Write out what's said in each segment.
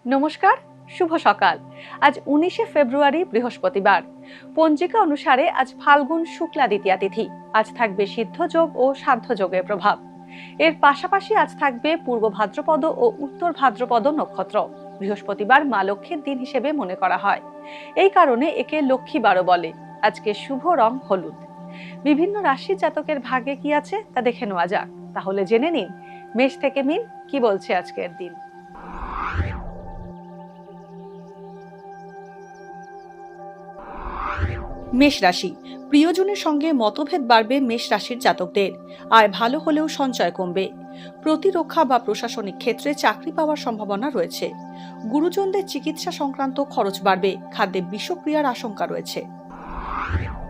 নমস্কার, শুভ সকাল। আজ 19শে ফেব্রুয়ারি বৃহস্পতিবার। পঞ্জিকা অনুসারে আজ ফাল্গুন শুক্লা দ্বিতীয়া তিথি। আজ থাকবে সিদ্ধ যোগ ও সাধ্য যোগের প্রভাব। এর পাশাপাশি আজ থাকবে পূর্ব ভাদ্রপদ ও উত্তর ভাদ্রপদ নক্ষত্র। বৃহস্পতিবার মা লক্ষ্মীর দিন হিসেবে মনে করা হয়, এই কারণে একে লক্ষ্মী বারো বলে। আজকে শুভ রং হলুদ। বিভিন্ন রাশির জাতকের ভাগ্যে কি আছে তা দেখে নেওয়া যাক। তাহলে জেনে নিন মেষ থেকে মিন কি বলছে আজকের দিন। মেষ রাশি, প্রিয়জনের সঙ্গে মতভেদ বাড়বে। মেষ রাশির জাতকদের আয় ভালো হলেও সঞ্চয় কমবে। প্রতিরক্ষা বা প্রশাসনিক ক্ষেত্রে চাকরি পাওয়ার সম্ভাবনা রয়েছে। গুরুজনদের চিকিৎসা সংক্রান্ত খরচ বাড়বে। খাদ্যে বিষক্রিয়ার আশঙ্কা রয়েছে।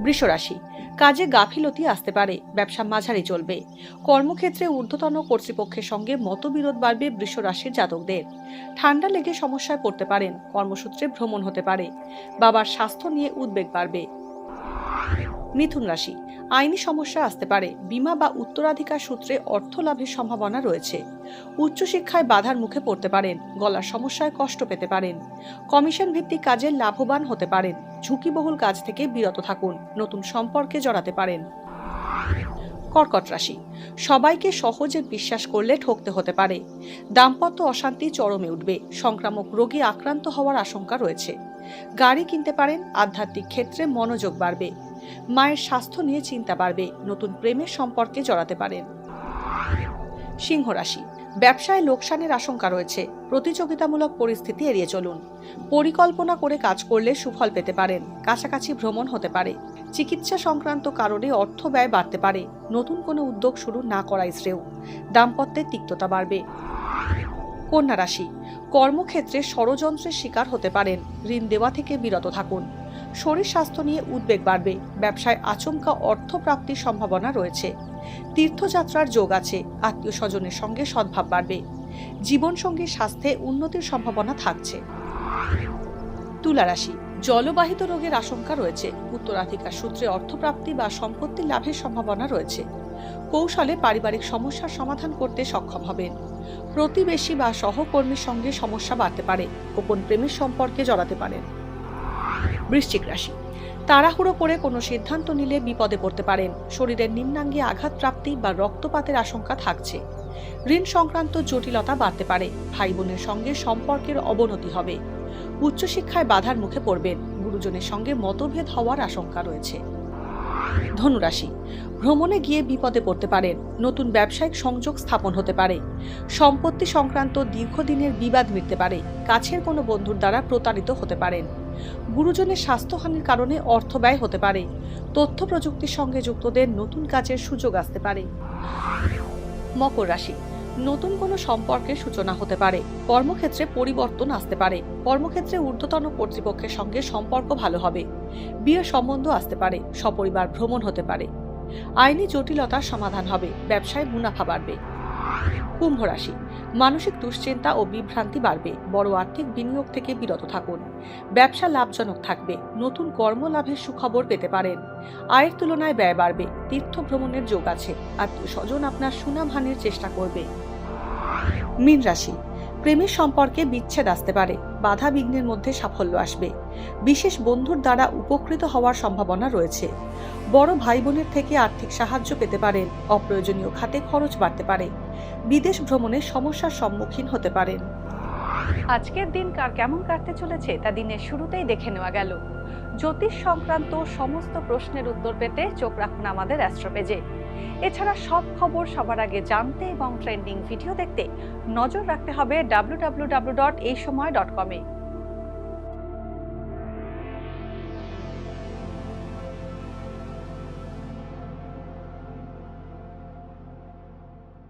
বৃষ রাশি, কাজে গাফিলতি আসতে পারে। ব্যবসা মাঝারি চলবে। কর্মক্ষেত্রে ঊর্ধ্বতন কর্তৃপক্ষের সঙ্গে মতবিরোধ বাড়বে বৃষ রাশির জাতকদের। ঠান্ডা লেগে সমস্যায় পড়তে পারেন। কর্মসূত্রে ভ্রমণ হতে পারে। বাবার স্বাস্থ্য নিয়ে উদ্বেগ বাড়বে। মিথুন রাশি, আইনি সমস্যা আসতে পারে। বীমা বা উত্তরাধিকার সূত্রে অর্থ লাভের সম্ভাবনা রয়েছে। উচ্চশিক্ষায় বাধার মুখে পড়তে পারেন। গলার সমস্যায় কষ্ট পেতে পারেন। কমিশন ভিত্তিক কাজে লাভবান হতে পারেন। ঝুঁকিবহুল কাজ থেকে বিরত থাকুন। নতুন সম্পর্কে জড়াতে পারেন। কর্কট রাশি, সবাইকে সহজে বিশ্বাস করলে ঠকতে হতে পারে। দাম্পত্য অশান্তি চরমে উঠবে। সংক্রামক রোগে আক্রান্ত হওয়ার আশঙ্কা রয়েছে। গাড়ি কিনতে পারেন। আধ্যাত্মিক ক্ষেত্রে মনোযোগ বাড়বে। মায়ের স্বাস্থ্য নিয়ে চিন্তা বাড়বে। নতুন প্রেমের সম্পর্কে জড়াতে পারেন। সিংহ রাশি, ব্যবসায় লোকসানের আশঙ্কা রয়েছে। প্রতিযোগিতামূলক পরিস্থিতি এড়িয়ে চলুন। পরিকল্পনা করে কাজ করলে সুফল পেতে পারেন। কাছাকাছি ভ্রমণ হতে পারে। চিকিৎসা সংক্রান্ত কারণে অর্থ ব্যয় বাড়তে পারে। নতুন কোনো উদ্যোগ শুরু না করাই শ্রেয়। দাম্পত্যের তিক্ততা বাড়বে। কন্যা রাশি, কর্মক্ষেত্রে ষড়যন্ত্রের শিকার হতে পারেন। ঋণ দেওয়া থেকে বিরত থাকুন। শরীর স্বাস্থ্য নিয়ে উদ্বেগ বাড়বে। ব্যবসায় আচমকা অর্থ প্রাপ্তির সম্ভাবনা রয়েছে। তীর্থযাত্রার যোগ আছে। আত্মীয় স্বজনের সঙ্গে সদ্ভাব বাড়বে। জীবনসঙ্গীর স্বাস্থ্যে উন্নতির সম্ভাবনা থাকছে। তুলা রাশি, জলবাহিত রোগের আশঙ্কা রয়েছে। উত্তরাধিকার সূত্রে অর্থপ্রাপ্তি বা সম্পত্তি লাভের সম্ভাবনা রয়েছে। কৌশলে পারিবারিক সমস্যার সমাধান করতে সক্ষম হবেন। প্রতিবেশী বা সহকর্মীর সঙ্গে সমস্যা বাড়তে পারে। গোপন প্রেমের সম্পর্কে জড়াতে পারেন। বৃশ্চিক রাশি, তাড়াহুড়ো করে কোনো সিদ্ধান্ত নিলে বিপদে পড়তে পারেন। শরীরের নিম্নাঙ্গে আঘাত প্রাপ্তি বা রক্তপাতের আশঙ্কা থাকছে। ঋণ সংক্রান্ত জটিলতা বাড়তে পারে। ভাই বোনের সঙ্গে সম্পর্কের অবনতি হবে। উচ্চশিক্ষায় বাধার মুখে পড়বেন। গুরুজনের সঙ্গে মতভেদ হওয়ার আশঙ্কা রয়েছে। ধনুরাশি, ভ্রমণে গিয়ে বিপদে পড়তে পারেন। নতুন ব্যবসায়িক সংযোগ স্থাপন হতে পারে। সম্পত্তি সংক্রান্ত দীর্ঘদিনের বিবাদ মিটতে পারে। কাছের কোনো বন্ধুর দ্বারা প্রতারিত হতে পারেন। গুরুজনের স্বাস্থ্যহানির কারণে অর্থ ব্যয় হতে পারে। তথ্য প্রযুক্তির সঙ্গে যুক্তদের নতুন কাজের সুযোগ আসতে পারে। মকর রাশি, নতুন কোনো সম্পর্কের সূচনা হতে পারে। কর্মক্ষেত্রে পরিবর্তন আসতে পারে। কর্মক্ষেত্রে ঊর্ধ্বতন কর্তৃপক্ষের সঙ্গে সম্পর্ক ভালো হবে। বিয়ের সম্বন্ধ আসতে পারে। সপরিবার ভ্রমণ হতে পারে। আইনি জটিলতার সমাধান হবে। ব্যবসায় মুনাফা বাড়বে। কুম্ভ রাশি, মানসিক দুশ্চিন্তা ও বিভ্রান্তি বাড়বে। বড় আর্থিক বিনিয়োগ থেকে বিরত থাকুন। ব্যবসা লাভজনক থাকবে। নতুন কর্মলাভের সুখবর পেতে পারেন। আয়ের তুলনায় ব্যয় বাড়বে। তীর্থ ভ্রমণের যোগ আছে। আত্মীয় স্বজন আপনার সুনামহানির চেষ্টা করবে। মীন রাশি, প্রেমের সম্পর্কে বিচ্ছেদ আসতে পারে। বাধা বিঘ্নের মধ্যে সাফল্য আসবে। বিশেষ বন্ধুর দ্বারা উপকৃত হওয়ার সম্ভাবনা রয়েছে। বড় ভাই বোনের থেকে আর্থিক সাহায্য পেতে পারেন। অপ্রয়োজনীয় খাতে খরচ বাড়তে পারে। বিদেশ ভ্রমণের সমস্যার সম্মুখীন হতে পারেন। আজকের দিন কার কেমন কাটতে চলেছে তা দিনের শুরুতেই দেখে নেওয়া গেল। জ্যোতিষ সংক্রান্ত সমস্ত প্রশ্নের উত্তর পেতে চোখ রাখুন আমাদের অ্যাস্ট্রো পেজে। এছাড়া সব খবর সবার আগে জানতে এবং ট্রেন্ডিং ভিডিও দেখতে নজর রাখতে হবে www.eisomay.com-এ।